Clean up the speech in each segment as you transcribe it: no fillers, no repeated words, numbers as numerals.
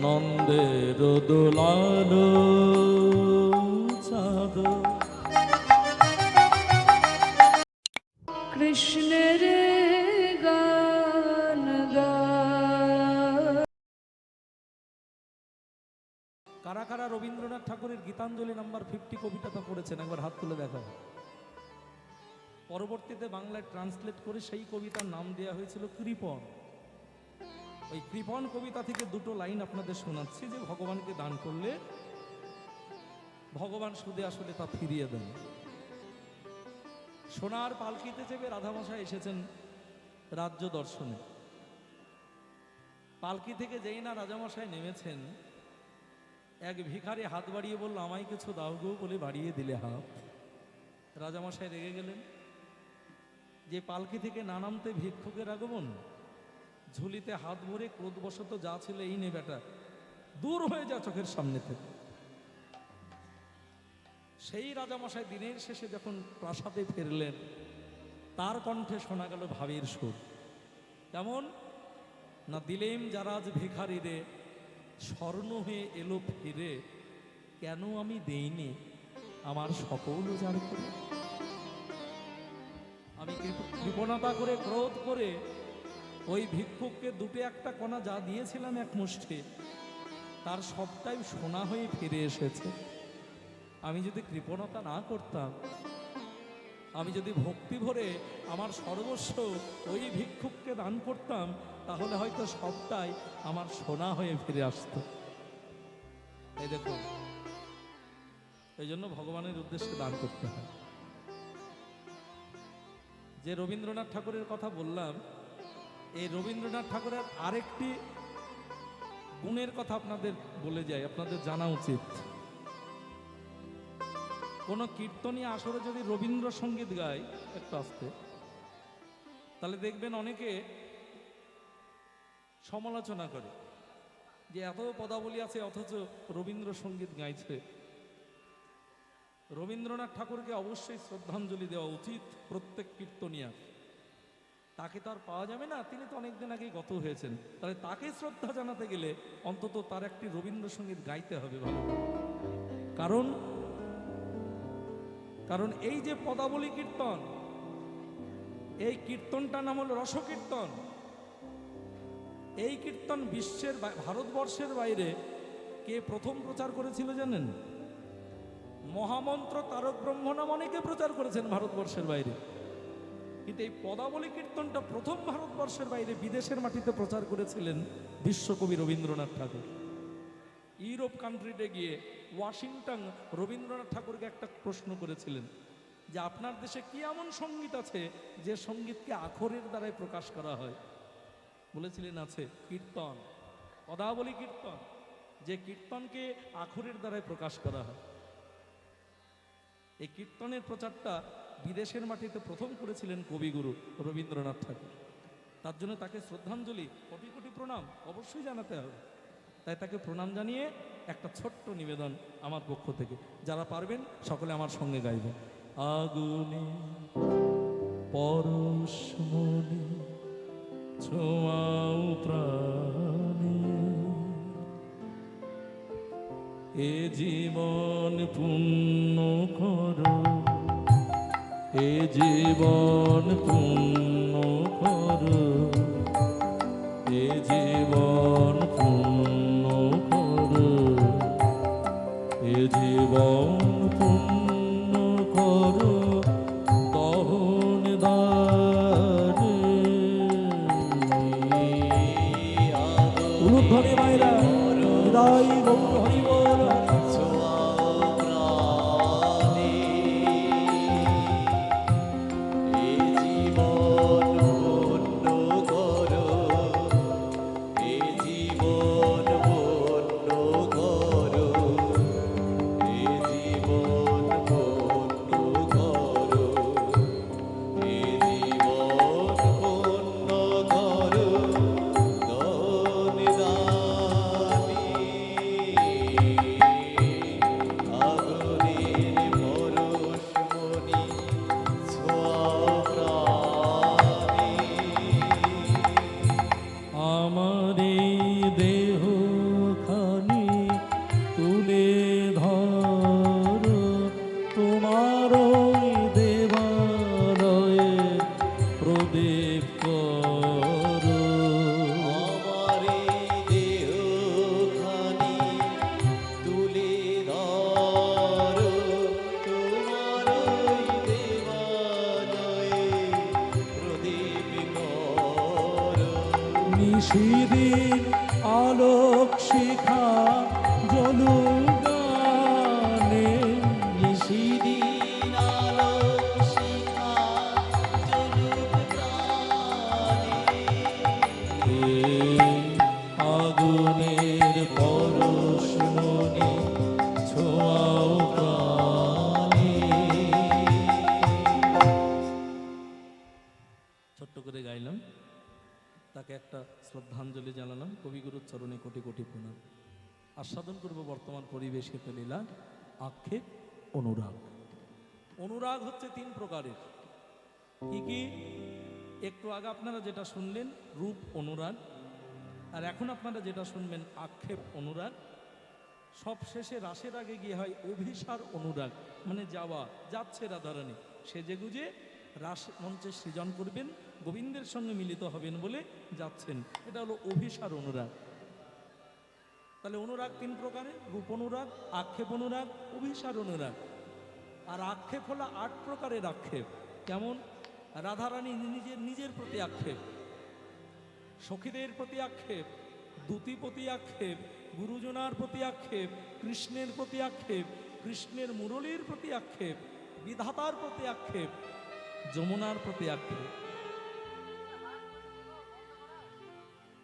নন্দের দোলালো চাঁদ কৃষ্ণের গান গায়। কারা কারা রবীন্দ্রনাথ ঠাকুরের গীতাঞ্জলি নাম্বার 50 কবিতাটা পড়েছেন একবার হাত তুলে দেখা। পরবর্তীতে বাংলায় ট্রান্সলেট করে সেই কবিতার নাম দেওয়া হয়েছিল কৃপণ। ওই কৃপণ কবিতা থেকে দুটো লাইন আপনাদের শোনাচ্ছি, যে ভগবানকে দান করলে ভগবান সুদে আসলে তা ফিরিয়ে দেন। সোনার পালকিতে চেপে রাধামশাই এসেছেন রাজ্য দর্শনে। পালকি থেকে যেই না রাজামশাই নেমেছেন, এক ভিখারি হাত বাড়িয়ে বলল, আমায় কিছু দাও গো, বলে বাড়িয়ে দিলে হাত। রাজামশাই রেগে গেলেন যে পালকি থেকে না নামতে ভিক্ষুকের আগমন। ঝুলিতে হাত ভরে ক্রোধবশত যা ছিল, এই নে বেটা, দূর হয়ে যা চোখের সামনে থেকে। সেই রাজামশাই দিনের শেষে যখন প্রাসাদে ফিরলেন, তার কণ্ঠে শোনা গেল ভাবের সুর। কেমন না, দিলেম যারা আজ ভিখারি রে, স্বর্ণ হয়ে এলো ফিরে, কেন আমি দেইনি আমার সকল উজাড় করে। আমি কৃপণতা করে, ক্রোধ করে ওই ভিক্ষুককে দুটো একটা কণা যা দিয়েছিলাম এক মুষ্টি, তার সবটাই সোনা হয়ে ফিরে এসেছে। আমি যদি কৃপণতা না করতাম, আমি যদি ভক্তি ভরে আমার সর্বস্ব ওই ভিক্ষুককে দান করতাম, তাহলে হয়তো সবটাই আমার সোনা হয়ে ফিরে আসত। এই দেখো, এই জন্য ভগবানের উদ্দেশ্যে দান করতে হয়। যে রবীন্দ্রনাথ ঠাকুরের কথা বললাম, এই রবীন্দ্রনাথ ঠাকুরের আরেকটি গুণের কথা আপনাদের বলে যাই, আপনাদের জানা উচিত। কোন কীর্তনী আসরে যদি রবীন্দ্রসঙ্গীত গায় একটু আস্তে, তাহলে দেখবেন অনেকে সমালোচনা করে যে এত পদাবলী আছে অথচ রবীন্দ্রসঙ্গীত গাইছে। রবীন্দ্রনাথ ঠাকুরকে অবশ্যই শ্রদ্ধাঞ্জলি দেওয়া উচিত প্রত্যেক কীর্তনিয়ার। তাকে তো আর পাওয়া যাবে না, তিনি তো অনেকদিন আগেই গত হয়েছেন। তাহলে তাকে শ্রদ্ধা জানাতে গেলে অন্তত তার একটি রবীন্দ্রসঙ্গীত গাইতে হবে ভালো। কারণ এই যে পদাবলী কীর্তন, এই কীর্তনটার নাম হল রসকীর্তন। এই কীর্তন বিশ্বের, ভারতবর্ষের বাইরে কে প্রথম প্রচার করেছিল জানেন? মহামন্ত্র তারক ব্রহ্ম নাম অনেকে প্রচার করেছেন ভারতবর্ষের বাইরে, কিন্তু এই পদাবলী কীর্তনটা প্রথম ভারতবর্ষের বাইরে বিদেশের মাটিতে প্রচার করেছিলেন বিশ্বকবি রবীন্দ্রনাথ ঠাকুর। ইউরোপ কান্ট্রিতে গিয়ে ওয়াশিংটন রবীন্দ্রনাথ ঠাকুরকে একটা প্রশ্ন করেছিলেন যে আপনার দেশে কি এমন সঙ্গীত আছে যে সঙ্গীতকে আখরের দ্বারাই প্রকাশ করা হয়? বলেছিলেন আছে কীর্তন, পদাবলী কীর্তন, যে কীর্তনকে আখরের দ্বারাই প্রকাশ করা হয়। এই কীর্তনের প্রচারটা বিদেশের মাটিতে প্রথম করেছিলেন কবিগুরু রবীন্দ্রনাথ ঠাকুর। তার জন্য তাকে শ্রদ্ধাঞ্জলি, কোটি কোটি প্রণাম অবশ্যই জানাতে হবে। তাই তাকে প্রণাম জানিয়ে একটা ছোট্ট নিবেদন আমার পক্ষ থেকে, যারা পারবেন সকলে আমার সঙ্গে গাইবেন। আগুনে পরশমণি ছোঁয়াও প্রাণে, এ জীবন পূর্ণ করো, এ জীবন পূর্ণ করো, এ জীবন পূর্ণ করো, এ জীবন পূর্ণ করো, দহন দানে উলুধ্বনি মায়েরা হৃদয় গৌর হরি বল। চরণে কোটি কোটি প্রণাম। আস্বাদন করব বর্তমান পরিবেশিত লীলা আক্ষেপ অনুরাগ। অনুরাগ হচ্ছে তিন প্রকারের। কি কি? একটু আগে আপনারা যেটা শুনলেন রূপ অনুরাগ, আর এখন আপনারা যেটা শুনবেন আক্ষেপ অনুরাগ। সব শেষে রাসের আগে গিয়ে হয় অভিসার অনুরাগ, মানে যাওয়া, যাচ্ছে রাধারানী সেজে গুজে রাস মঞ্চে সৃজন করবেন, গোবিন্দের সঙ্গে মিলিত হবেন বলে যাচ্ছেন, এটা হলো অভিসার অনুরাগ। তাহলে অনুরাগ তিন প্রকারের, রূপ অনুরাগ, আক্ষেপ অনুরাগ, অভিসার অনুরাগ। আর আক্ষেপ হলো 8 প্রকারের আক্ষেপ। কেমন? রাধারানী নিজের প্রতি আক্ষেপ, সখীদের প্রতি আক্ষেপ, দূতি প্রতি আক্ষেপ, গুরুজনার প্রতি আক্ষেপ, কৃষ্ণের প্রতি আক্ষেপ, কৃষ্ণের মুরলীর প্রতি আক্ষেপ, বিধাতার প্রতি আক্ষেপ, যমুনার প্রতি আক্ষেপ।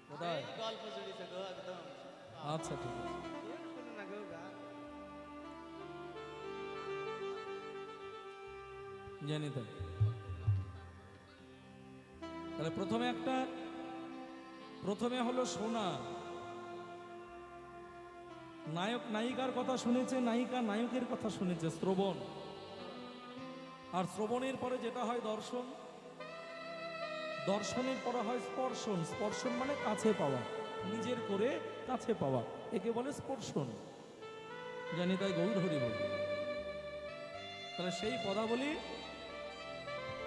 কোথায়? আচ্ছা ঠিক আছে, জানি তাই। তাহলে প্রথমে হলো শোনা। নায়ক নায়িকার কথা শুনেছে, নায়িকা নায়কের কথা শুনেছে, শ্রবণ। আর শ্রবণের পরে যেটা হয় দর্শন, দর্শনের পরে হয় স্পর্শন। স্পর্শন মানে কাছে পাওয়া, নিজের করে কাছে পাওয়া, একে বলে স্পর্শন। জানি তাই, গৌর হরি বল। তাহলে সেই পদাবলী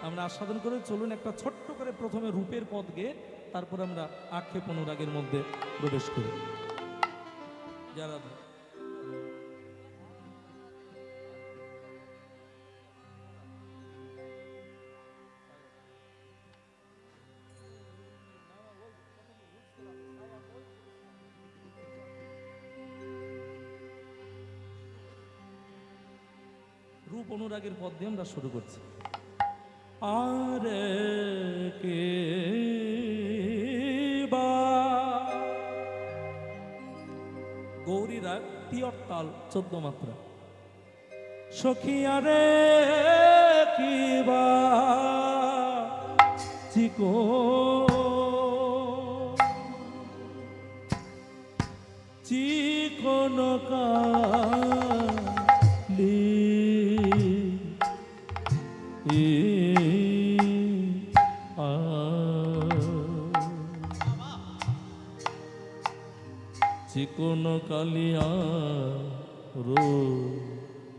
আমরা আস্বাদন করে চলুন। একটা ছোট্ট করে প্রথমে রূপের পদ গেয়ে তারপর আমরা আক্ষেপ অনুরাগের মধ্যে প্রবেশ করি। যারা রূপ অনুরাগের পদ দিয়ে আমরা শুরু করছি। আর কে গৌরী রাগ, তিয়র তাল, 14 মাত্রা। সখিয়ারে কিবা চিকো চিকন কালি চিকন কালিয়া রূপ,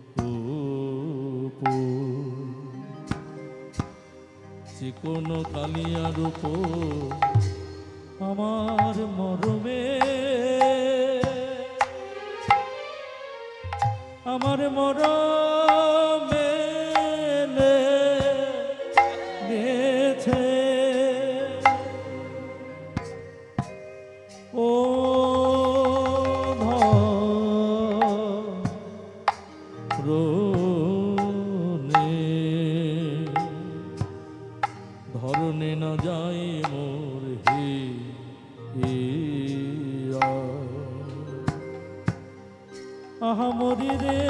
চিকন কালিয়া রূপ আমার মরমে, আমার মরমে গেছে। ও ধরনে না যায় মোর হে আহা মরি রে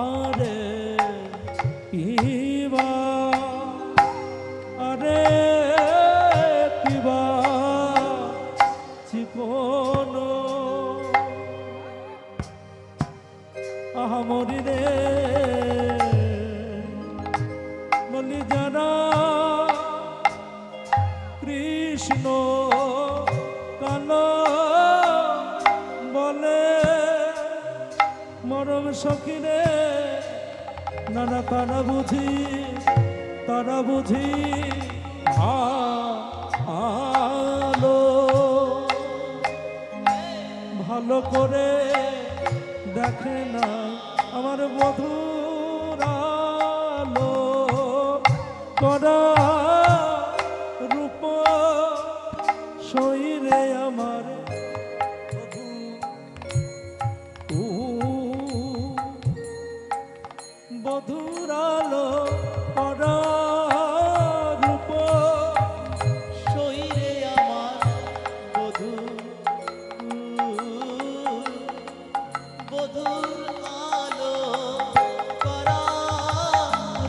আরে কিবা, আরে কিবা চিকন আহা মরি রে বলি যারা কৃষ্ণ কালো বলে মরম সখিরে, নানা তারা বুঝি ভালো, ভালো করে দেখে না আমার বধুর আলো করা রূপ শরীরে আমার বধুর আলো করা রূপ শরীরে আমার বধুর আলো করা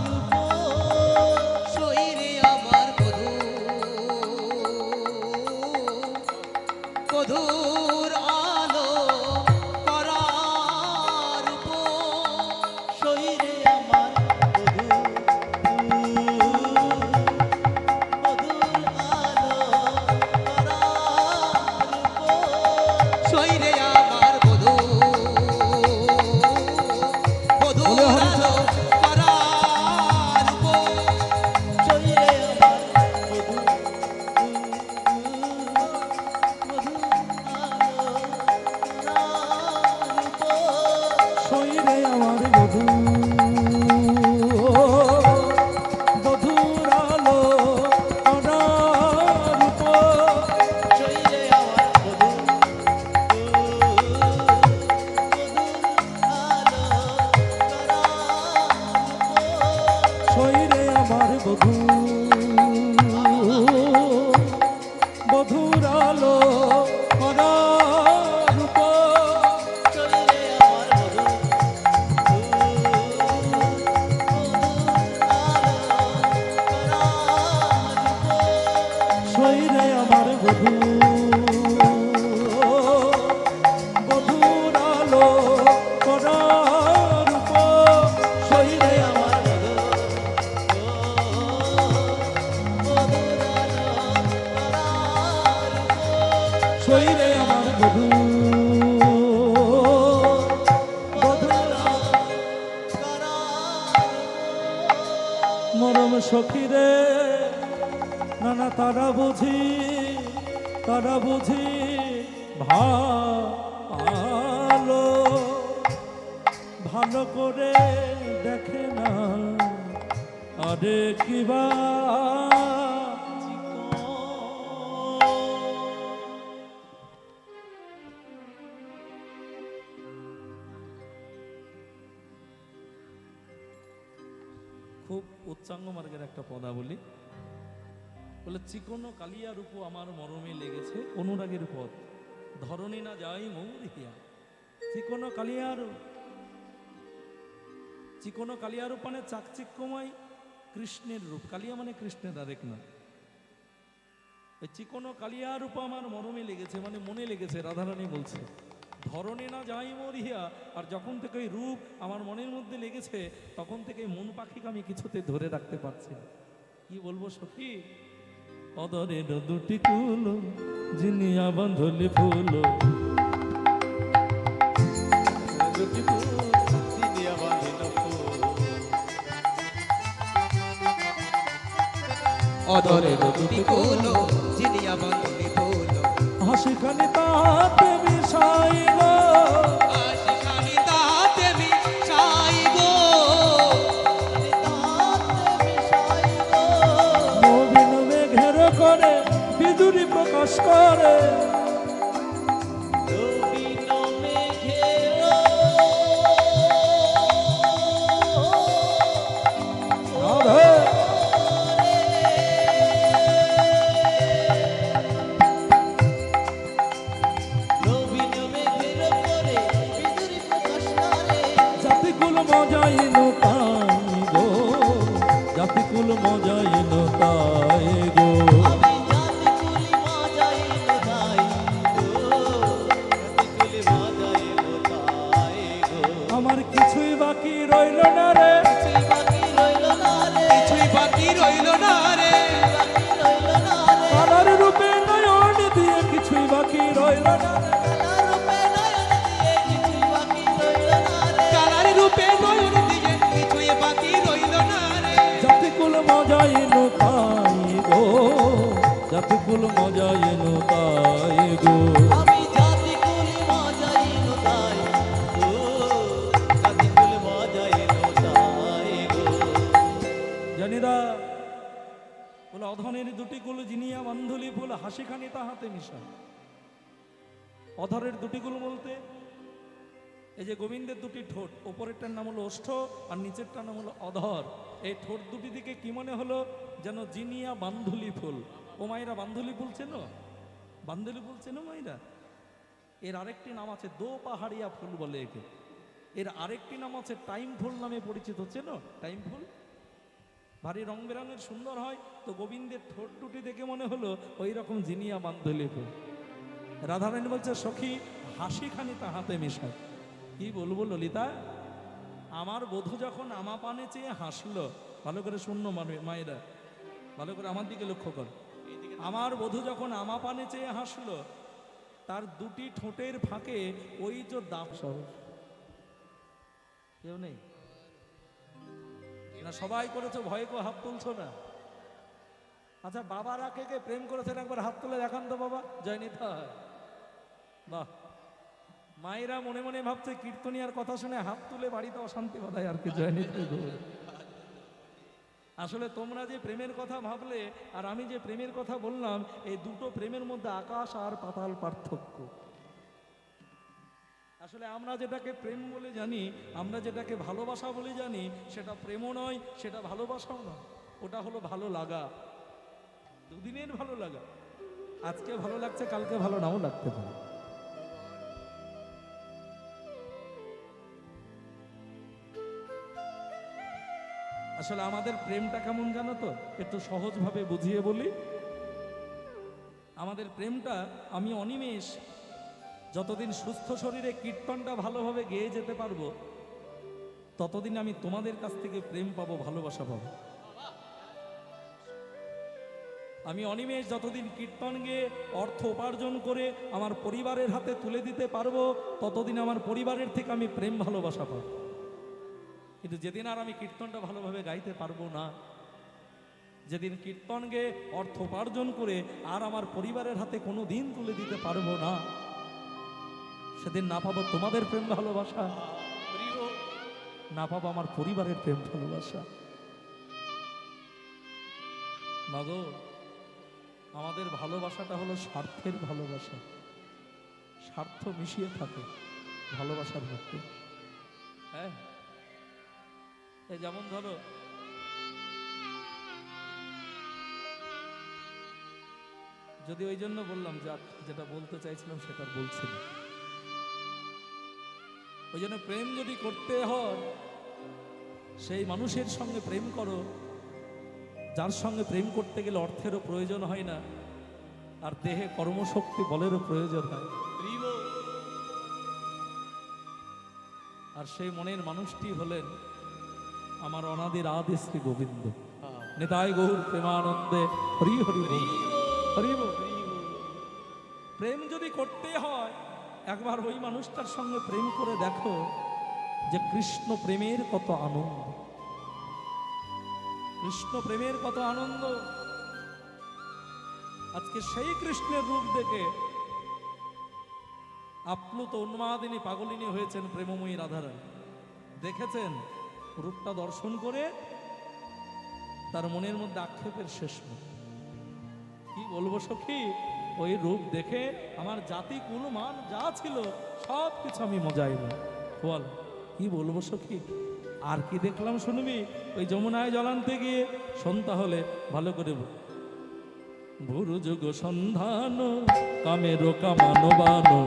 রূপ, শরীরে আমার বধুর আলো করার উপর শরীরে আমার বধুর আলো করার উপর শৈরে আমার বধূ বধূর আলো করার উপর শরীরে আমার বধুর আলো করার উপর শৈরে আমার বধূ বধূর আলো করার উপর শরীরে আমার বধুর আলো করার উপর শৈরে আমার বধূ বধূর আলো করার উপর শরীরে আমার শৈরে আমার বধূ বধূর আলো করার উপর শৈরে আমার শৈরে আমার বধূ বধূর মরম সখীরে নানা তারা বুঝি ভালো ভালো করে দেখে না আরে কিবা খুব উচ্চাঙ্গ মার্গের একটা পদাবলী বলে চিকনো কালিয়া রূপ আমার মরমে লেগেছে অনুরাগের পথ ধরণী না যাই মৌরিয়া চিকনো কালিয়া রূপ মানে চাকচিক্যময় কৃষ্ণের রূপ কালিয়া মানে কৃষ্ণের আরেক না ওই চিকনো কালিয়া রূপ আমার মরমে লেগেছে মানে মনে লেগেছে রাধারানী বলছে ধরণী না যাই মরিয়া আর যখন থেকে ওই রূপ আমার মনের মধ্যে লেগেছে তখন থেকে মন পাখিকে আমি কিছুতে ধরে রাখতে পারছি না কি বলবো সখী অদরের দুটি কুলো জিনিয়া বাঁধলি ফুল দুটি কুল দিদিয়া বাঁধিল অদরের দুটি কুলো জিনিয়া বাঁধলি ফুল হাসিখানি তাতে মিশাই গো আশিখানি তাতে মিশাই গো নবীন মেঘের করে বিদুরি প্রকাশ করে রাধে জাতিকুল মজা এলো তাই গো জাতিকুল মজা এলো তাই গো আমার কিছুই বাকি রইল না রে কিছুই বাকি রইল না রে কালার রূপে নয়ন দিয়ে কিছুই বাকি রইল না রে। কালার রূপে নয়ন দিয়ে কিছুই বাকি রইল না রে জাতিকুল মজা এলো তাই গো জাতিকুল মজা এলো তাই গো আমি জাতিকুল মজাইলো তাই গো জাতিকুল মজাইলো তাই গো জানিরা বলে অধনের দুটি কুল জিনিয়া বান্ধলি ফুল হাসিখানি তাহাতে মিশা অধরের দুটি কুল বলতে এই যে গোবিন্দের দুটি ঠোঁট ওপরেরটার নাম হলো ওষ্ঠ আর নিচেরটার নাম হলো অধর এই ঠোঁট দুটি দিকে কি মনে হলো যেন জিনিয়া বান্ধুলি ফুল ও মায়েরা বান্ধুলি ফুল চেনো বান্ধুলি ফুল চেনো মায়েরা এর আরেকটি নাম আছে দো পাহাড়িয়া ফুল বলে একে এর আরেকটি নাম আছে টাইম ফুল নামে পরিচিত চেনো টাইম ফুল ভারী রং বেরঙের সুন্দর হয় তো গোবিন্দের ঠোঁট দুটি দেখে মনে হলো ওই রকম জিনিয়া বান্ধলি ফুল রাধারানী বলছে সখী হাসিখানি তাহাতে মেশায়। কি বলবো ললিতা, আমার বধূ যখন আমা পানে চেয়ে হাসলো, ভালো করে শূন্য মায়েরা, ভালো করে আমার দিকে লক্ষ্য কর। আমার বধূ যখন আমা পানে চেয়ে হাসলো, তার দুটি ঠোঁটের ফাঁকে ওই যে দাঁত সহ কেউ নেই না, সবাই করেছো, ভয়ে কেউ হাত তুলছো না। আচ্ছা বাবারা কে কে প্রেম করেছেন একবার হাত তুলে দেখান তো বাবা, জয় নিতাই। বাহ, মায়েরা মনে মনে ভাবছে কীর্তনিয়ার কথা শুনে হাত তুলে বাড়িতে অশান্তি বাধায় আর কি, জয় নিতাই গৌর। আসলে তোমরা যে প্রেমের কথা ভাবলে আর আমি যে প্রেমের কথা বললাম, এই দুটো প্রেমের মধ্যে আকাশ আর পাতাল পার্থক্য। আসলে আমরা যেটাকে প্রেম বলে জানি, আমরা যেটাকে ভালোবাসা বলে জানি, সেটা প্রেমও নয়, সেটা ভালোবাসাও নয়, ওটা হলো ভালো লাগা, দুদিনের ভালো লাগা। আজকে ভালো লাগছে, কালকে ভালো নাও লাগতে পারে। আসলে আমাদের প্রেমটা কেমন জানো তো, একটু সহজভাবে বুঝিয়ে বলি। আমাদের প্রেমটা, আমি অনিমেষ যতদিন সুস্থ শরীরে কীর্তনটা ভালোভাবে গেয়ে যেতে পারবো, ততদিন আমি তোমাদের কাছ থেকে প্রেম পাবো, ভালোবাসা পাবো। আমি অনিমেষ যতদিন কীর্তন গেয়ে অর্থ উপার্জন করে আমার পরিবারের হাতে তুলে দিতে পারবো, ততদিন আমার পরিবারের থেকে আমি প্রেম ভালোবাসা পাবো। কিন্তু যেদিন আর আমি কীর্তনটা ভালোভাবে গাইতে পারবো না, যেদিন কীর্তন গেয়ে অর্থ উপার্জন করে আর আমার পরিবারের হাতে কোনো দিন তুলে দিতে পারবো না, সেদিন না পাবো তোমাদের প্রেম ভালোবাসা, না পাবো আমার পরিবারের প্রেম ভালোবাসা। মাগো, আমাদের ভালোবাসাটা হলো স্বার্থের ভালোবাসা, স্বার্থ মিশিয়ে থাকে ভালোবাসার মধ্যে। হ্যাঁ, এই যেমন ধরো যদি ওই জন্য বললাম যে যেটা বলতে চাইছিলাম সেটা বলছি না, ওই জন্য প্রেম যদি করতে হয় সেই মানুষের সঙ্গে প্রেম করো যার সঙ্গে প্রেম করতে গেলে অর্থেরও প্রয়োজন হয় না, আর দেহে কর্মশক্তি বলেরও প্রয়োজন হয়। আর সেই মনের মানুষটি হলেন আমার অনাদির আদি শ্রী গোবিন্দ। নিতাই গৌর প্রেমানন্দে হরি হরি বল, হরি বল। প্রেম যদি করতে হয় একবার ওই মানুষটার সঙ্গে প্রেম করে দেখো যে কৃষ্ণ প্রেমের কত আনন্দ, কৃষ্ণ প্রেমের কত আনন্দ। আজকে সেই কৃষ্ণের রূপ দেখে আপ্লুত উন্মাদিনী পাগলিনী হয়েছেন প্রেমময়ী রাধারানী। দেখেছেন রূপটা দর্শন করে তার মনের মধ্যে আক্ষেপের শেষ নেই। কি বলবো সখী, ওই রূপ দেখে আমার জাতি কুল মান যা ছিল সব কিছু আমি মজাইলাম। বল কি বলবো সখী, আর কি দেখলাম শুনবি? ওই যমুনায় জলান্তে গিয়ে সন্ধ্যা হলে ভালো করে ভুরু যুগ সন্ধান কামের কামানো বানো,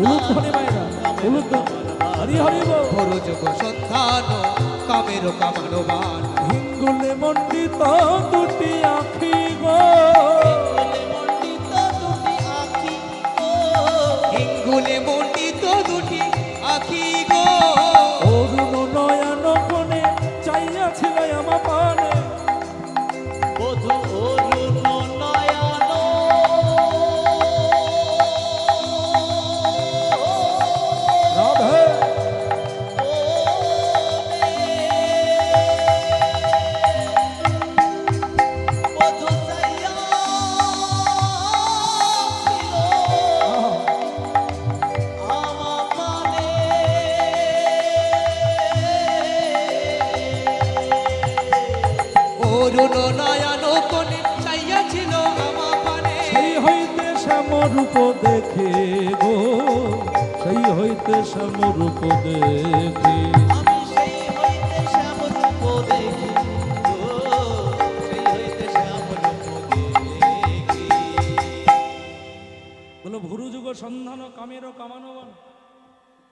উলুধ্বনি মায়েরা উলুধ্বনি, হরি হরি বল। ভোর যোগ সন্ধান কামের কামানো বান, হিঙ্গুলে মণ্ডিত দুটি আখি গো, হিঙ্গুলে মণ্ডিত দুটি আখি গো, অরুণ নয়ন কোণে চাইয়াছিল আমা পানে, বধূ অরুণ নয়ন রাধে বধূ চাইয়া ছিল আমা পানে, অরুণ নয়ন কোণে চাইয়াছিল আমা পানে, সেই হইতে শ্যামরূপ দেখে গো, সেই হইতে শ্যামরূপ দেখে, আমি সেই হইতে শ্যামরূপ দেখি গো, সেই হইতে শ্যামরূপ দেখি। বলো ভুরু যুগ সন্ধান কামেরও কামানো বান।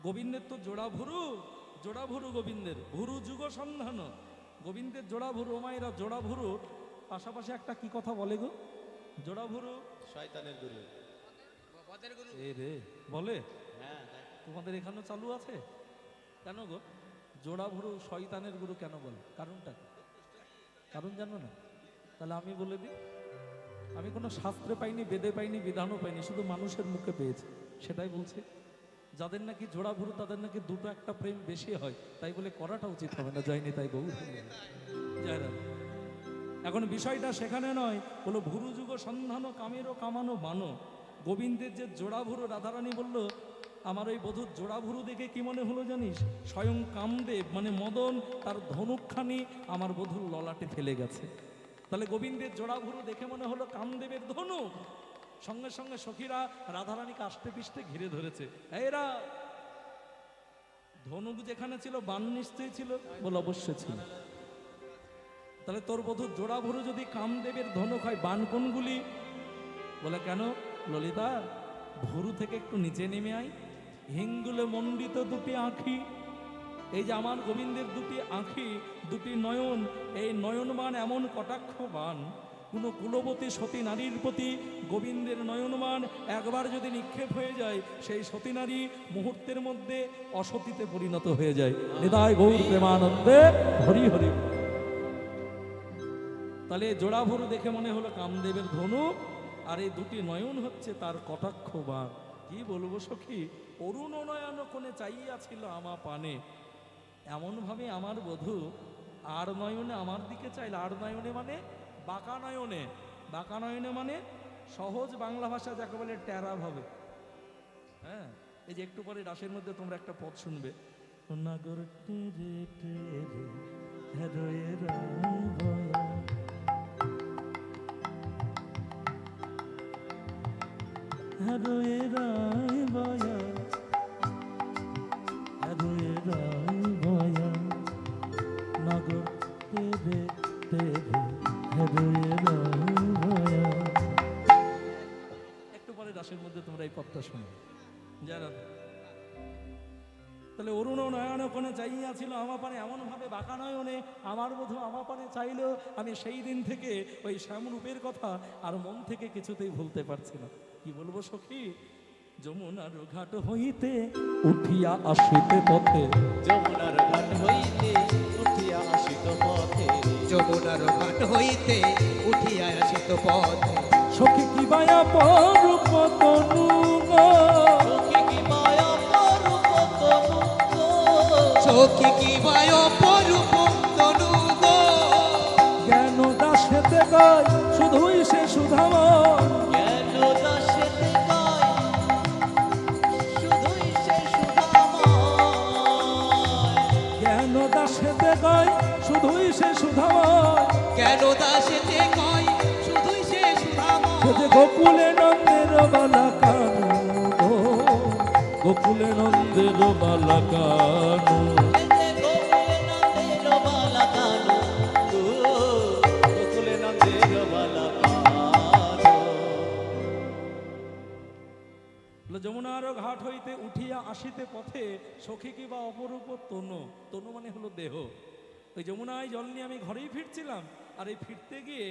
গোবিন্দের তো জোড়া ভুরু গোবিন্দের, ভুরু যুগ সন্ধান গোবিন্দের জোড়া ভুরু। ওমাইরা জোড়া ভুরু পাশাপাশি একটা কি কথা বলে গো, জোড়া ভুরু শয়তানের গুরু, আমাদের গুরু এই রে বলে হ্যাঁ তাই। তোমাদের এখানেও চালু আছে কেন গো? জোড়া ভুরু শয়তানের গুরু কেন বলে? কারণটা কি? কারণ জানো না? তাহলে আমি বলে দিই। আমি কোনো শাস্ত্রে পাইনি, বেদে পাইনি, বিধানও পাইনি, শুধু মানুষের মুখে পেয়েছি, সেটাই বলছি। যাদের নাকি জোড়া ভুরু তাদের নাকি দুটো একটা প্রেম বেশি হয়, তাই বলে করাটা উচিত হবে না। যায়নি তাই গৌর জয় রাম। এখন বিষয়টা সেখানে নয়, হলো ভুরু যুগ সন্ধান কামেরও কামানো বানো। গোবিন্দের যে জোড়া ভুরু, রাধারানী বলল আমার ওই বধূর জোড়া ভুরু দেখে কি মনে হলো জানিস? স্বয়ং কামদেব মানে মদন তার ধনুকখানি আমার বধূর ললাটে ফেলে গেছে। তাহলে গোবিন্দের জোড়া ভুরু দেখে মনে হলো কামদেবের ধনুক। সঙ্গে সঙ্গে সখীরা রাধারানীকে আষ্টে পিষ্টে ঘিরে ধরেছে। এরা ধনুক যেখানে ছিল বান নিশ্চয়ই ছিল, বলে অবশ্যই ছিল। তাহলে তোর বধূর জোড়া ভুরু যদি কামদেবের ধনুক হয়, বান কোনগুলি? বলে কেন ললিতা, ভুরু থেকে একটু নিচে নেমে আয়, হিঙ্গুলে মণ্ডিত দুটি আঁখি। এই যে আমার গোবিন্দের দুটি আঁখি, দুটি নয়ন, এই নয়নবান এমন কটাক্ষ বান, কোনো কুলবতী সতী নারীর প্রতি গোবিন্দের নয়নবান একবার যদি নিক্ষেপ হয়ে যায়, সেই সতী নারী মুহূর্তের মধ্যে অসতীতে পরিণত হয়ে যায়। নিতাই গৌর প্রেমানন্দে হরি হরি। তাহলে জোড়া ভুরু দেখে মনে হলো কামদেবের ধনুক, আর এই দুটি নয়ন হচ্ছে তার কটাক্ষ বাণ। কি বলবো সখী, অরুণ নয়ন কোণে চাইয়াছিল আমা পানে। এমনভাবে আমার বধূ আর নয়নে আমার দিকে চাইল। আর নয়নে মানে বাঁকা নয়নে, বাঁকা নয়নে মানে সহজ বাংলা ভাষা যাকে বলে টেরা ভাবে। হ্যাঁ, এই যে একটু পরে রাসের মধ্যে তোমরা একটা পদ শুনবে, নাগর টেরে টেরে হেরোয়ে রাবয়া, হেরোয়ে রাবয়া, হেরোয়ে রাবয়া, নাগর টেরে টেরে হেরোয়ে রাবয়া। একটু পরে রাসের মধ্যে তোমরা এই পদটা শুনবে যারা। তাহলে অরুণ নয়ন কোণে চাইয়াছিল আমা পানে, এমনভাবে বাঁকা নয়নে আমার বধূ আমা পানে চাইল। আমি সেই দিন থেকে ওই শ্যামরূপের কথা আর মন থেকে কিছুতেই ভুলতে পারছি না। কি বলবো সখী, যমুনার ঘাট হইতে উঠিয়া আসিতে পথে, যমুনার ঘাট হইতে উঠিয়া আসিত পথে, যমুনার ঘাট হইতে উঠিয়া আসিত পথে, সখী কি বায়া পরূপ তনু গো, সখী কি মায়া পরূপ তনু গো, সখী কি বায় অপরূপ তনু গো, জ্ঞান দাসেতে গায় শুধুই সে সুধাময়, জ্ঞান দাসেতে গায় শুধুই সে সুধাময়, জ্ঞান দাসেতে গায় শুধুই সে সুধাময়। কেন দাসেতে কয় শুধুই সে সুধাময়, সে যে গোকুলে নন্দের বালা কানু গো, গোকুলে নন্দের বালা কানু। এতে গোকুলে নন্দের বালা কানু গো, গোকুলে নন্দের বালা কানু। যমুনার ঘাট হইতে উঠিয়া আসিতে পথে, সখী কি বা অপরূপ তনু। তনু মানে হলো দেহ। ওই যমুনায় জল নিয়ে আমি ঘরেই ফিরছিলাম, আর এই ফিরতে গিয়ে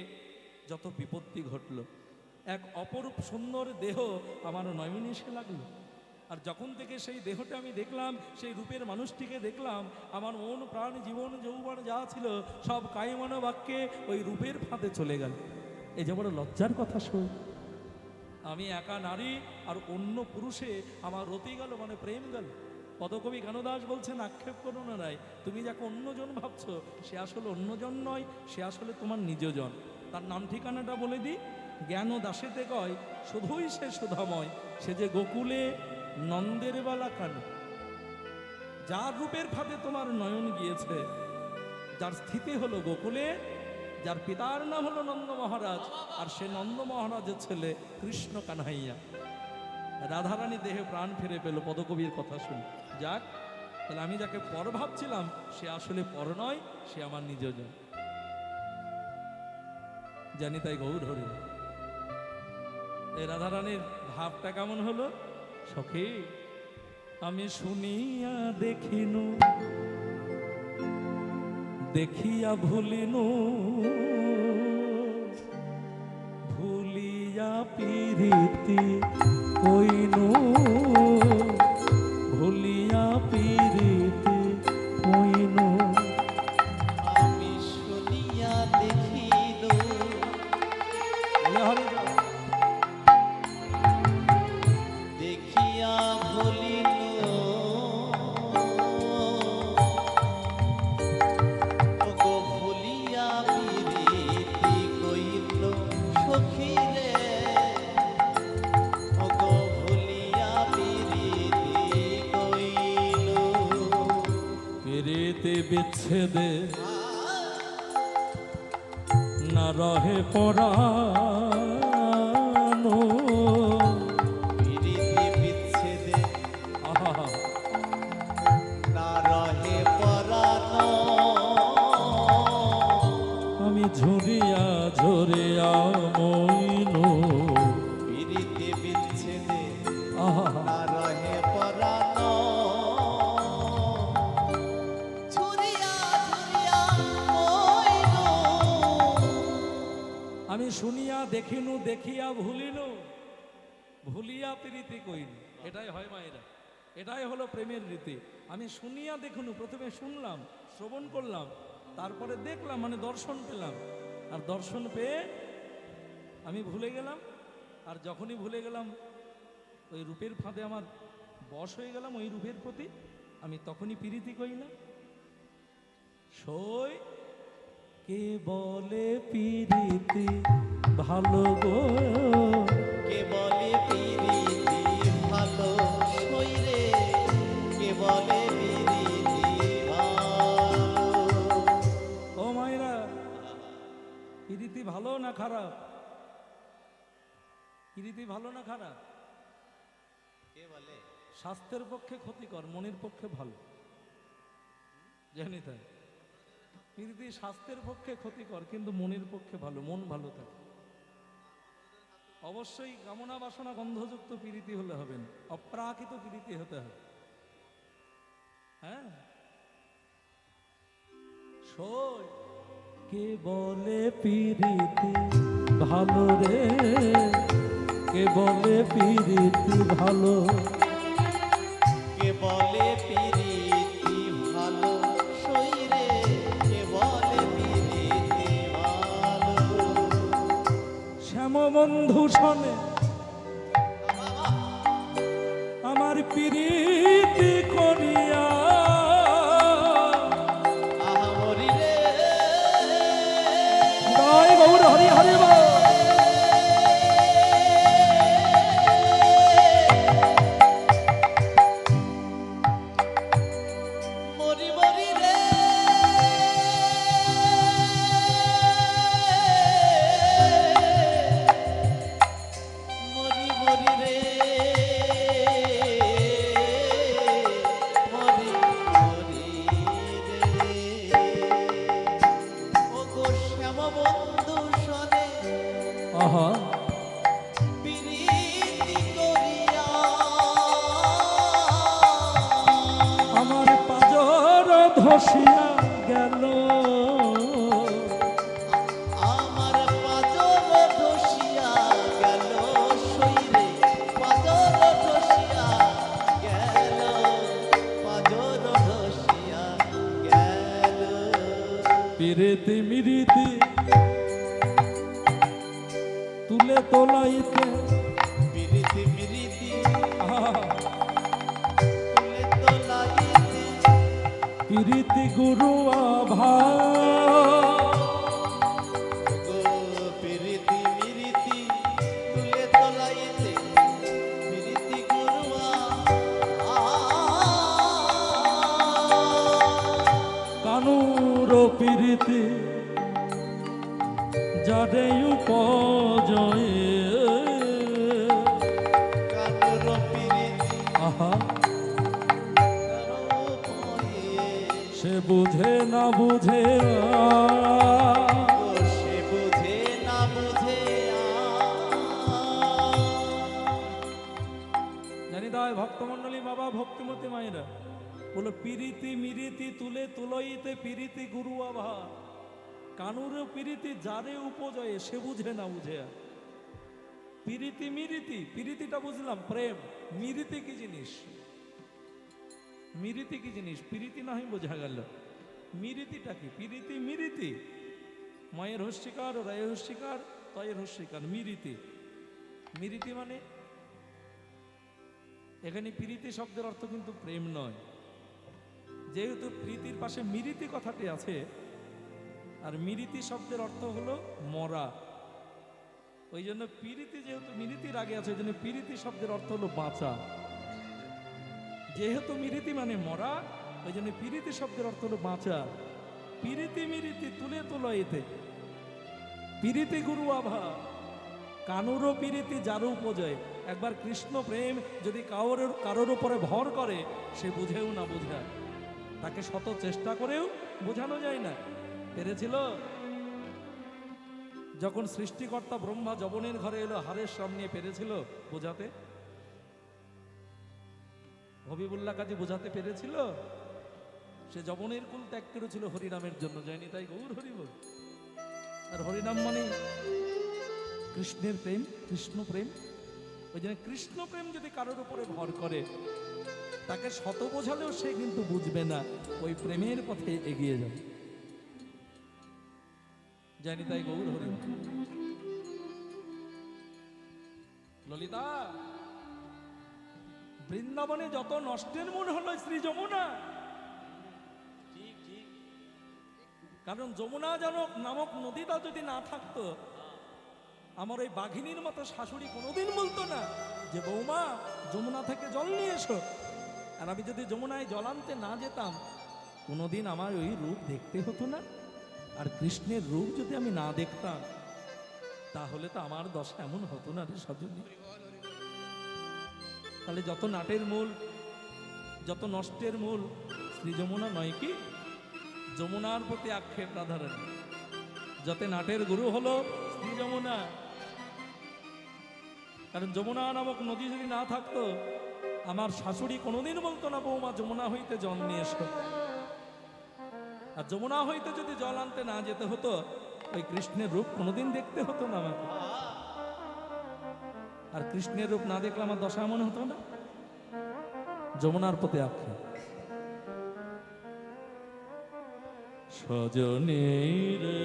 যত বিপত্তি ঘটলো। এক অপরূপ সুন্দর দেহ আমার নয়নে এসে লাগলো। আর যখন থেকে সেই দেহটা আমি দেখলাম, সেই রূপের মানুষটিকে দেখলাম, আমার মন প্রাণ জীবন যৌবন যা ছিল সব কায়মন বাক্যে ওই রূপের ফাঁদে চলে গেল। এই যে বড় লজ্জার কথা শোন, আমি একা নারী আর অন্য পুরুষে আমার রতি গেল, মানে প্রেম গেল। পদকবি জ্ঞানদাস বলছেন, আক্ষেপ করো না রায়, তুমি যাকে অন্যজন ভাবছো সে আসলে অন্যজন নয়, সে আসলে তোমার নিজজন। তার নাম ঠিকানাটা বলে দিই, জ্ঞান দাসেতে কয় শুধুই সে সুধাময়, সে যে গোকুলে নন্দের বালা কানু। যার রূপের ফাঁদে তোমার নয়ন গিয়েছে, যার স্থিতি হলো গোকুলে, যার পিতার নাম হলো নন্দ মহারাজ, আর সে নন্দ মহারাজের ছেলে কৃষ্ণ কানহাইয়া। রাধারানী দেহে প্রাণ ফিরে পেল পদকবির কথা শুনে। যাক, তাহলে আমি যাকে পর ভাবছিলাম সে আসলে পর নয়, সে আমার নিজজন। জানি তাই গৌর হরি। এই রাধারানীর ভাবটা কেমন হলো? সখী আমি শুনিয়া দেখিনু, দেখিয়া ভুলিনু, ভুলিয়া প্রীতি কই বিচ্ছেদে না রহে পরানো। পিরিতি বিচ্ছেদে আহা, না রহে পরানো। আমি ঝুরিয়া ঝরিয়া মইন। পিরিতি বিচ্ছেদে আহা, না রহে পরানো। ঝুরিয়া ঝুরিয়া মইন। আমি শুনিয়া দেখিনু দেখিয়া ভুলিনু, ভুলিয়া প্রীতি কইনু। এটাই হয় মায়েরা, এটাই হলো প্রেমের রীতি। আমি শুনিয়া দেখুনু, প্রথমে শুনলাম, শ্রবণ করলাম, তারপরে দেখলাম, মানে দর্শন পেলাম। আর দর্শন পেয়ে আমি ভুলে গেলাম। আর যখনই ভুলে গেলাম, ওই রূপের ফাঁদে আমার বশ হয়ে গেলাম, ওই রূপের প্রতি আমি তখনই প্রীতি কই না। সই কে বলে প্রীতি ভালো গো, কে বলে পিরিতি ভালো সইরে, কে বলে পিরিতি ভালো। ও মায়েরা, প্রীতি ভালো না খারাপ? প্রীতি ভালো না খারাপ? কে বলে? স্বাস্থ্যের পক্ষে ক্ষতিকর, মনের পক্ষে ভালো, জানি তাই। প্রীতি স্বাস্থ্যের পক্ষে ক্ষতিকর, কিন্তু মনের পক্ষে ভালো, মন ভালো থাকে। অবশ্যই কামনা বাসনা গন্ধযুক্ত প্রীতি হলে হবে না, অপ্রাকৃত প্রীতি হতে হবে। হ্যাঁ, সই কে বলে প্রীতি ভালো রে, কে বলে প্রীতি ভালো, কে বলে পিরিতি ভালো সইরে, কে বলে পিরিতি ভালো। শ্যামবন্ধু শোনে আমার প্রীতি করিয়া, আহা মরিলে জয় গৌর হরি হরি বল। মরি মরিলে মরি মরিরে মরি মরিরে। ও গো শ্যাম বন্ধু শোনে আহা, পিরিতি করিয়া, আমার পাজর ধসিয়া গেল, আমার পাজর ধসিয়া গেল সইরে, পাজর ধসিয়া গেল, পাজর ধসিয়া গেল। প্রীতি মিরিতি তুলে তোলাইতে, পিরিতি মিরিতি আহা, তুলে তোলাইতে, প্রীতি গুরু আভা, গো পিরিতি মিরিতি তুলে তোলাইতে, পিরিতি গুরুয়া কানুর প্রীতি যারে উপজয়ে, কানুর পিরিতি আহা, কারো পয়ে, সে বুঝে না বুঝে ও সে বুঝে না বুঝে জানি তাই ভক্তমন্ডলী বাবা, ভক্তিমতী মায়েরা বলো, প্রীতি মিরিতি তুলে তুলইতে, প্রীতি গুরু আভা, কানুর প্রীতি যারে উপজয়ে, সে বুঝে না বুঝে। প্রীতি মিরিতি, প্রীতিটা বুঝলাম প্রেম, মিরিতি কি জিনিস? মিরিতি কি জিনিস? প্রীতি না হয় বোঝা গেল, মিরিতিটা কি? প্রীতি মিরিতি, মায়ের হস্যিকার, রায়ের হস্যিকার, তয়ের হস্যিকার, মিরিতি। মিরিতি মানে, এখানে প্রীতি শব্দের অর্থ কিন্তু প্রেম নয়, যেহেতু প্রীতির পাশে মিরিতি কথাটি আছে, আর মিরিতি শব্দের অর্থ হলো মরা, ওই জন্য প্রীতি যেহেতু মিরিতির আগে আছে, ওই জন্য প্রীতি শব্দের অর্থ হলো বাঁচা। যেহেতু মিরিতি মানে মরা, ওই জন্য পিরিতি শব্দের অর্থ হলো বাঁচা। পিরিতি মিরিতি তুলে তোলো এতে, পিরিতি গুরু আভা, কানুরও পিরিতি যার উপজয়। একবার কৃষ্ণ প্রেম যদি কারোর উপরে ভর করে, সে বুঝেও না বুঝা, তাকে শত চেষ্টা করেও বোঝানো যায় না। পেরেছিল? যখন সৃষ্টিকর্তা ব্রহ্মা যবনের ঘরে এলো, হারের সামনে পেরেছিল বোঝাতে? হবিবুল্লাহ কাজী বোঝাতে পেরেছিল? সে যবনের কুল ত্যাগ করেছিল হরিনামের জন্য, যায়নি তাই গৌর হরিবল। আর হরিনাম মানে কৃষ্ণের প্রেম, কৃষ্ণ প্রেম। ওই জন্য কৃষ্ণ প্রেম যদি কারোর উপরে ভর করে, তাকে শত বোঝালেও সে কিন্তু বুঝবে না, ওই প্রেমের পথে এগিয়ে যাবে। জানি তাই গৌর হরিবল। ললিতা, বৃন্দাবনে যত নষ্টের মূল হলো শ্রী যমুনা। কারণ যমুনা নামক নদীটা যদি না থাকতো, আমার ওই বাঘিনীর মতো শাশুড়ি কোনোদিন বলতো না যে বৌমা যমুনা থেকে জল নিয়ে এসো। আর আমি যদি যমুনায় জল আনতে না যেতাম, কোনোদিন আমার ওই রূপ দেখতে হতো না। আর কৃষ্ণের রূপ যদি আমি না দেখতাম, তাহলে তো আমার দশা এমন হতো না রে সজনী। তাহলে যত নাটের মূল, যত নষ্টের মূল শ্রী যমুনা নয় কি? যমুনার প্রতি আক্ষেপ রাধারানী। যত নাটের গুরু হলো শ্রী যমুনা। কারণ যমুনা নামক নদী যদি না থাকতো, আমার শাশুড়ি কোনোদিন বলতো না বৌমা যমুনা হইতে জল নিয়ে এসো। আর যমুনা হইতে যদি জল আনতে না যেতে হতো, ওই কৃষ্ণের রূপ কোনোদিন দেখতে হতো না আমাকে। আর কৃষ্ণের রূপ না দেখলে আমার দশা মনে হতো না। যমুনার প্রতি আক্ষেপ। সজনী রে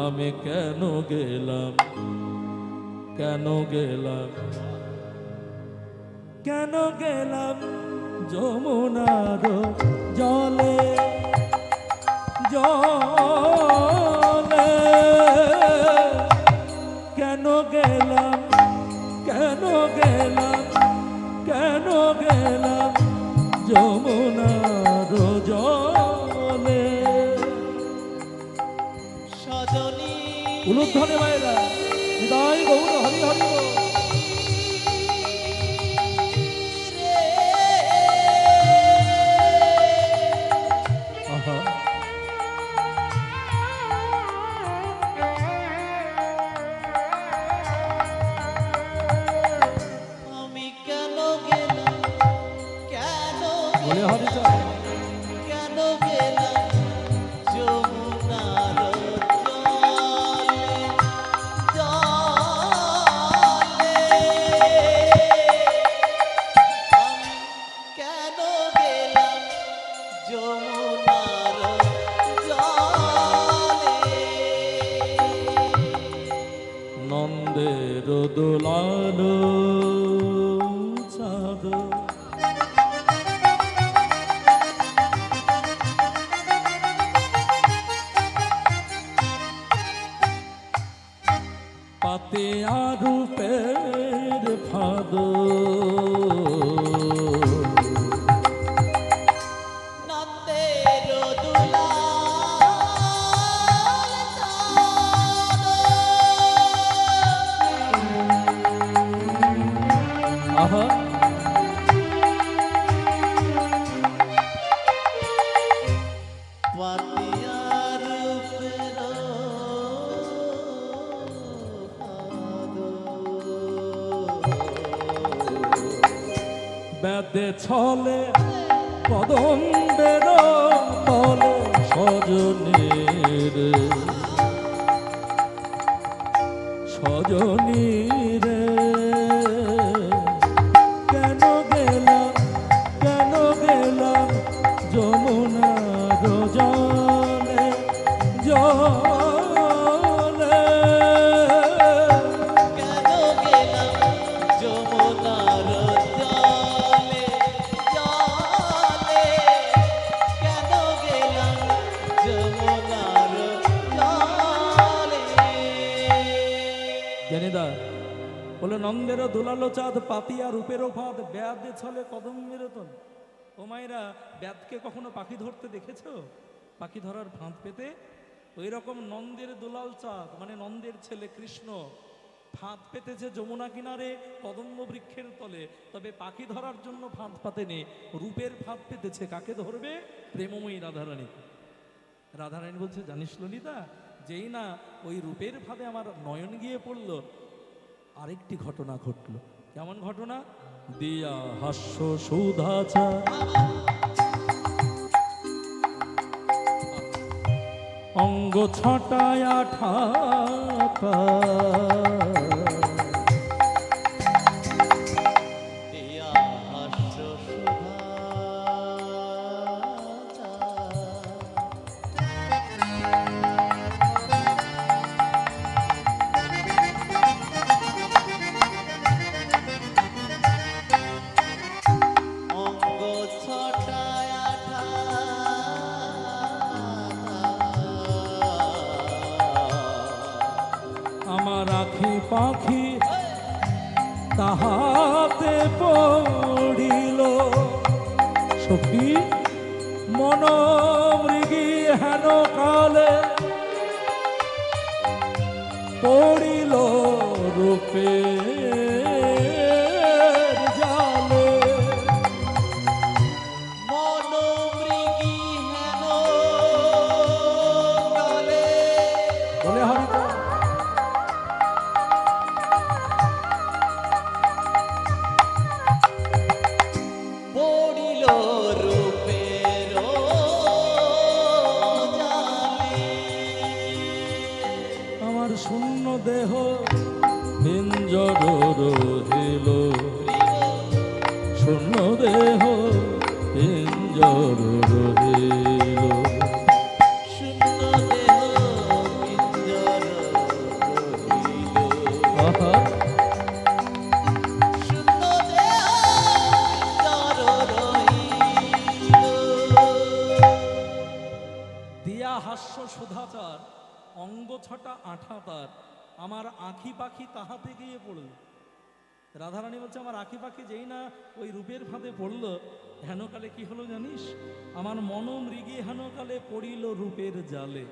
আমি কেন গেলাম, কেন গেলাম, কেন গেলাম যমুনার জলে, জলে কেন গেলাম, কেন গেলাম, কেন গেলাম যমুনার জলে। সজনী উলুধ্বনি বাইরা হৃদয় গৌর হরি হরি বল। আহা, আমি কেন গেলাম, কেন বলে হরি চল। কেন গেলাম যমুনার জলে, জলে আমি কেন গেলাম যমুনার জলে। নন্দের দোলালো চাঁদ, পাতে আরূপের ফাদ, নন্দের দুলাল চাঁদ, আহা, পাতিয়ার রূপের ফাদ। বেদে ছলে কদম্বের তলে সজনীর, সজনীর কেন গেলাম, কেন গেলাম যমুনার জলে, জলে কেন গেলাম যমুনার জলে, জলে কেন গেলাম যমুনার জলে। 别那的 বলে নন্দেরও দুলালো চাঁদ পাতিয়া রূপেরও ফাঁদ ব্যাধে ছলে কদম মেরতন। ও মায়েরা, ব্যাধকে কখনো পাখি ধরতে দেখেছো? পাখি ধরার ফাঁদ পেতে ওই রকম নন্দের দুলাল চাঁদ মানে নন্দের ছেলে কৃষ্ণ ফাঁদ পেতেছে যমুনা কিনারে কদম্ব বৃক্ষের তলে। তবে পাখি ধরার জন্য ফাঁদ পাতেনি, রূপের ফাঁদ পেতেছে। কাকে ধরবে? প্রেমময়ী রাধারানী। রাধারানী বলছে, জানিস ললিতা, যেই না ওই রূপের ফাঁদে আমার নয়ন গিয়ে পড়লো, আরেকটি ঘটনা ঘটলো। কেমন ঘটনা? দিয়া হাস্য সুধাচা অঙ্গ ছটায় ঠাকা দিয়া হাস্য সুধা অঙ্গ ছটায় আমার আখি পাখি তাহাতে পড়িল, সখী মন মৃগী হেন কালে পড়িল রূপে জালে। মনোমৃগী হেন কালে বলে হরিত পড়িল রূপের জালে। আমার শূন্য দেহ পিঞ্জর রহিল, শূন্য দেহ পিঞ্জর রহিল। শূন্য দেহ পিঞ্জর রহিল। আহা, শূন্য দেহ পিঞ্জর রহিল। দিয়া হাস্য সুধাচার অঙ্গ ছটা আঠা তার, আমার আঁখি পাখি তাহাতে গিয়ে পড়ল। রাধারানী বলছে, আমার আঁখি পাখি যেই না ওই রূপের ফাঁদে পড়লো, হেনকালে কি হলো জানিস? আমার মন মৃগী হেনকালে পড়িল রূপের জালে।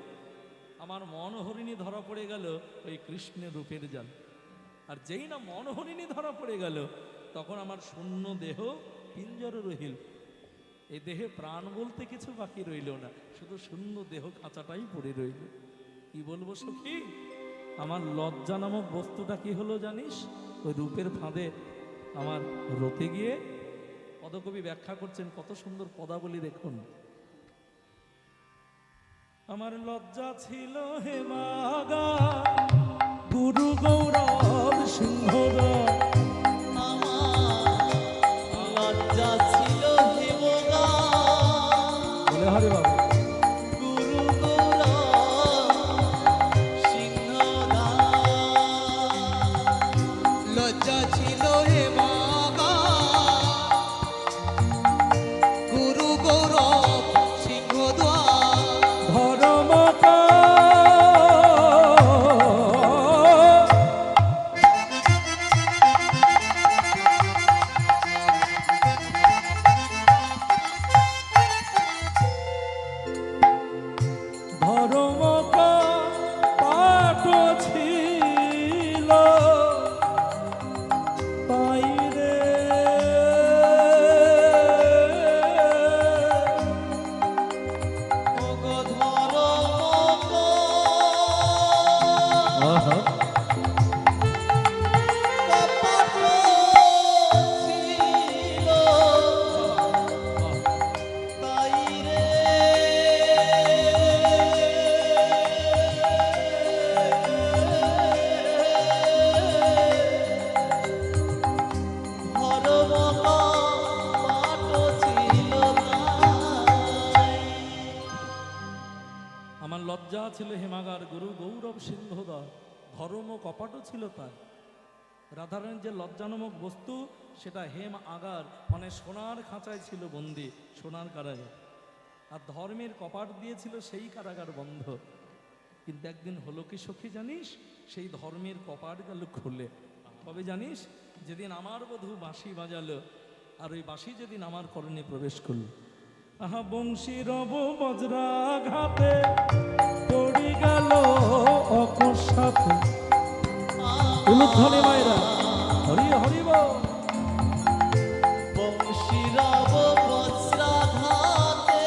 আমার মন হরিণী ধরা পড়ে গেল ওই কৃষ্ণের রূপের জাল। আর যেই না মন হরিণী ধরা পড়ে গেল, তখন আমার শূন্য দেহ পিঞ্জরে রহিল। এই দেহে প্রাণ বলতে কিছু বাকি রইল না, শুধু শূন্য দেহ কাঁচাটাই পড়ে রইল। কি বলবো সখী, আমার লজ্জা নামক বস্তুটা কি হলো জানিস? ওই রূপের ফাঁদে আমার রতে গিয়ে। পদকবি ব্যাখ্যা করছেন, কত সুন্দর পদাবলী দেখুন। আমার লজ্জা ছিল হে মাগা গুরু গৌরব সিংহগা। আমার লজ্জা ছিল হেমগা বলে হরে বাবা, গুরু গৌরব সিংহদা। লজ্জা ছিল হে মাগা গুরু গৌরব সিংহদ্বার। ধর্মকা ধর্মকা পাঠ ছিল তাই রে। ওগো ধর্মক আহা, কপট ছিল তাই রে। ধর্মক পাট ছিল তাই। আমার লজ্জা ছিল হেমাগার গুরু গৌরব সিংহদা, ধর্ম কপাটও ছিল তার। রাধারানীর যে লজ্জা নামক বস্তু, সেটা হেম আগার মানে সোনার খাঁচায় ছিল বন্দি, সোনার কারাগার। আর ধর্মের কপাট দিয়েছিল সেই কারাগার বন্ধ। কিন্তু একদিন হলো কি সখী জানিস? সেই ধর্মের কপাট গেল খুলে। কবে জানিস? যেদিন আমার বধূ বাঁশি বাজালো, আর ওই বাঁশি যেদিন আমার করণে প্রবেশ করলো। আহা বংশী রব বজ্রাঘাতে পড়ি গেল অকস্মাতে। উলুধ্বনি মায়েরা, হরি হরি বল। বংশীরব বজ্রাঘাতে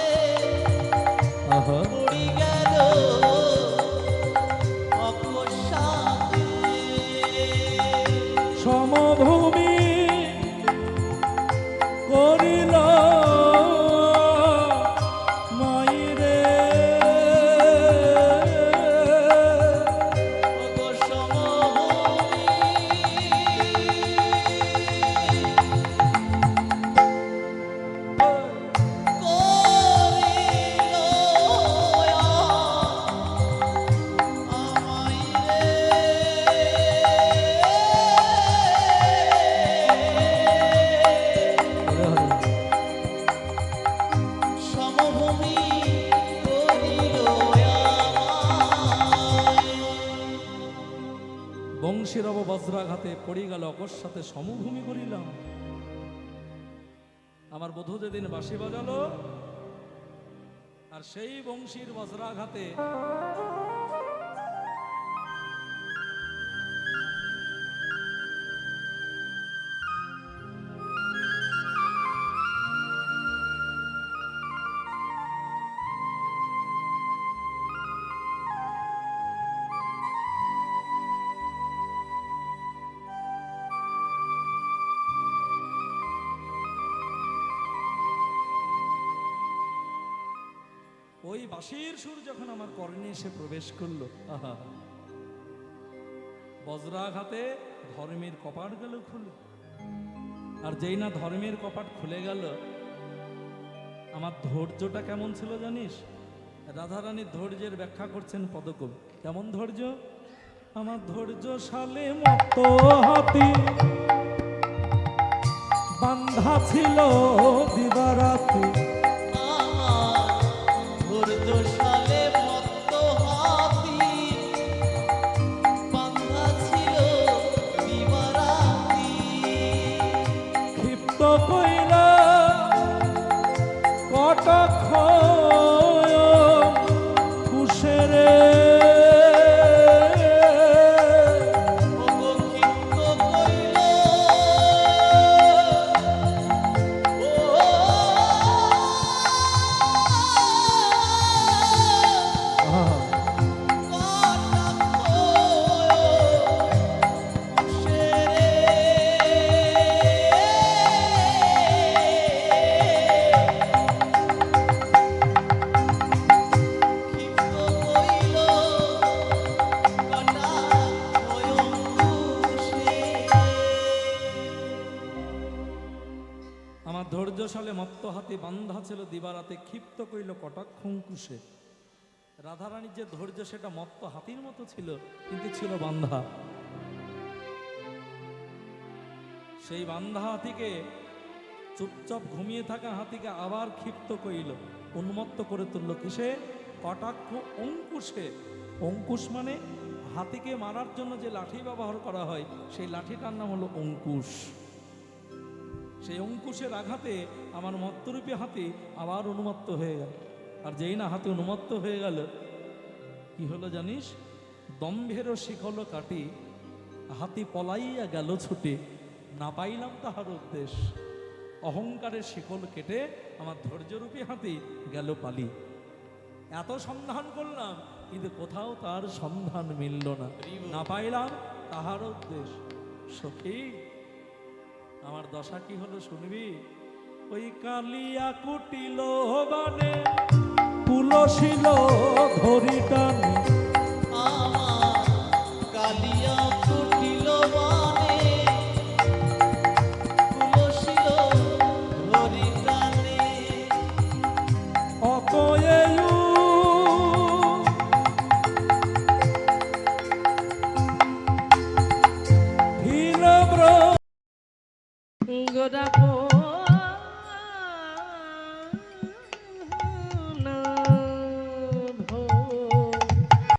আহা পড়ি গেল অকস্মাতে। সমভূমি করিল মাইরে, ওগো সমভূমি করিল সমভূমি করিল বংশীরব বজ্রাঘাতে পড়ি গেল অকস্মাতে সমভূমি করিলাম। আমার বধূ যেদিন বাঁশি বাজালো, আর সেই বংশীর বজ্রাঘাতে ওই বাঁশির সুর যখন আমার কর্ণে এসে প্রবেশ করলো, আহা, বজ্রাঘাতে ধর্মের কপাট গেল খুলে। আর যেই না ধর্মের কপাট খুলে গেল, আমার ধৈর্যটা কেমন ছিল জানিস? রাধারানীর ধৈর্যের ব্যাখ্যা করছেন পদকবি। কেমন ধৈর্য? আমার ধৈর্য সালে মত হাতি বান্ধা ছিল দিবারাতি। ধৈর্যশালে মত্ত হাতি বাঁধা ছিল দিবারাতি। ক্ষিপ্ত কইলা কটাক্ষ কুশেরে, ওগো ক্ষিপ্ত কইল আমার ধৈর্যশালে মত্ত হাতে বান্ধা ছিল দিবারাতে, ক্ষিপ্ত কইল কটাক্ষ অঙ্কুশে। রাধারানীর যে ধৈর্য সেটা মত্ত হাতির মতো ছিল, কিন্তু ছিল বান্ধা। সেই বান্ধা হাতিকে, চুপচাপ ঘুমিয়ে থাকা হাতিকে আবার ক্ষিপ্ত কইল, উন্মত্ত করে তুলল। কিসে? কটাক্ষ অঙ্কুশে। অঙ্কুশ মানে হাতিকে মারার জন্য যে লাঠি ব্যবহার করা হয়, সেই লাঠিটার নাম হলো অঙ্কুশ। সেই অঙ্কুশের আঘাতে আমার মত্তরূপী হাতি আবার উন্মত্ত হয়ে গেল। আর যেই না হাতি উন্মত্ত হয়ে গেল, কি হলো জানিস? দম্ভেরও শিখল কাটি হাতি পলাইয়া গেল ছুটে, না পাইলাম তাহার উদ্দেশ। অহংকারের শিকল কেটে আমার ধৈর্যরূপী হাতি গেল পালি। এত সন্ধান করলাম, কিন্তু কোথাও তার সন্ধান মিলল না, না পাইলাম তাহার উদ্দেশ। সখী, আমার দশা কি হলো শুনবি? ওই কালিয়া কুটিল বানে তুলসিল ধরি টানে, আমার কালিয়া কুটিল বানে তুলসিল ধরি টানে। অতএয়ু গোরা